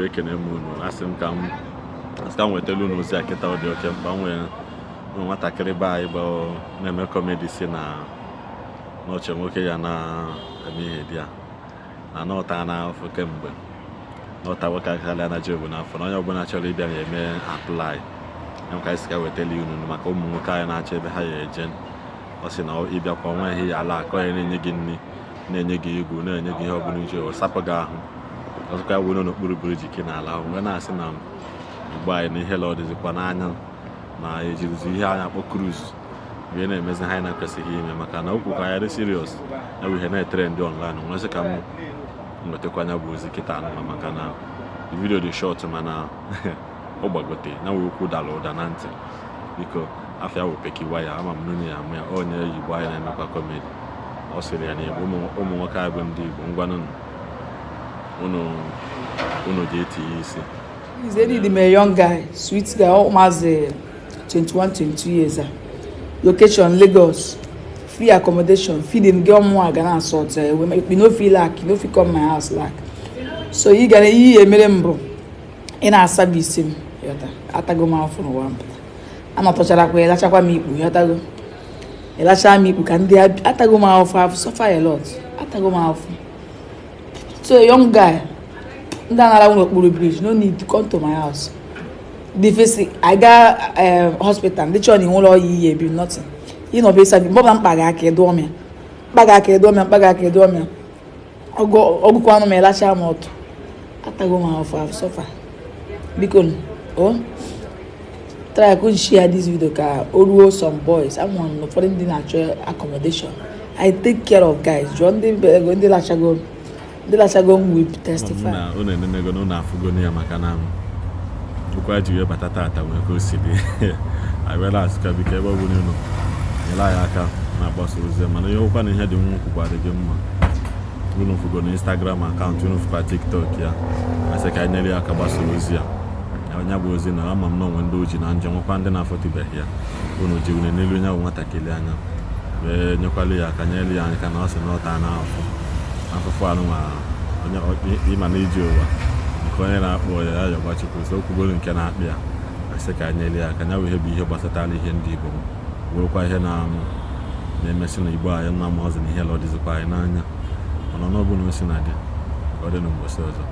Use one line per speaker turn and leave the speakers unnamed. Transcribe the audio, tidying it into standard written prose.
ekene m unu asị m ka m wetara unu ozi akịta ọ dị oke mkpa nwee nwatakịrị be anyị bụ na-eme kọmedi si na n'ọchị nwoke ya na-eme ihe dị ya na n'ọta n'afọ kemgbe n'ọta nwoke akarịa na jobu n'afọ na onye ọbụla chọrọ ịbịa na-eme aplai ka isi ka wetara unu maka ụmụ nwoke anyị na-achọ ebe ha ya eje ọ sị na ịbịakwa nweghị ala akọ ya na-enye gị nri na-enye gị egwu na-enye gị ihe ọ bụla iji sapụ gị ahụ ọzọkwa ya wụrụ n'okpuru biriji gị n'ala ahụ wee na-asị na Igbo anyị na ihe la ọ dịzikwa n'anya na ejirizi ihe anya akpọ cruise wee na-emezi ha anyị na-ekwesịghị ime maka na okwu ka ya dị serious ya bụ ihe na-etere ndị online nwesị ka m nwetakwa anya bụ ozi kịta anụma maka na vidio dị short mana ọ gbagote na wee okwu dara ụda na ntị biko afịa wụ Perkywire ama m n'onye ya ama ya onye Igbo anyị na-emekwa kọmedi ọ sịrị ya na Igbo ụmụ nwoke anyị bụ ndị Igbo ngwanụ unu ga-etinye isi.
He's a young guy, sweet guy, almost 21, 22 years. Location Lagos, free accommodation, feeding girl more than I sort. We no feel like, you know, if you come my house like. So you gotta a member in our service him. Atago ma for one. I'm not touching like that's why me. Atago. Elasha me can they Atago ma have suffer a lot. Atago ma. So a young guy. Bridge, no need to come to my house. The face I got hospital, the children in all year be nothing. You know, basically, Bob and Bagake dormia. Bagake dormia. Ogo me lasha mot. Atagoma of suffer. Because try I could share this video car or some boys. I'm on foreign natural accommodation. I take care of guys. John the lashago. The last I go with testify.
Una nenego na afugoni ya makana. Ukwa jiwe batata ata we ko sidi. I realize ka bi ke ba bu ni no. Ela ya aka na boss oze mana yo kwa na ihe dị nwu kwukwa dị gị mma. Unu fugo na Instagram account, unu fugo TikTok ya. Ase ka nyere aka gbasa ozi ya. Onya bụ ozi na ama m no nwe ndị oji na nje nwekwa ndị na-afọtibe ya. Unu ji une n'elu nya nwatakịrị anya. Wee nyekwala ya aka nyere ya anya ka na ọ sị na ọ taa na afọ. Afụfụ anụma onye ịma na iji ụwa nke onye na-akpọ ya yọgba Chukwu so okwugoro nke na-akpị ya asị ka nyere ya aka nya wee bụ ihe gbasatara ihe ndị Igbo bụrụkwa ihe na-emesi na Igbo anyị nna m ọzọ na ihe la ọ dịzikwa anyị n'anya mana ọnụ ọbụla o si na dị ka ọ dị n'ụbọchị ọzọ.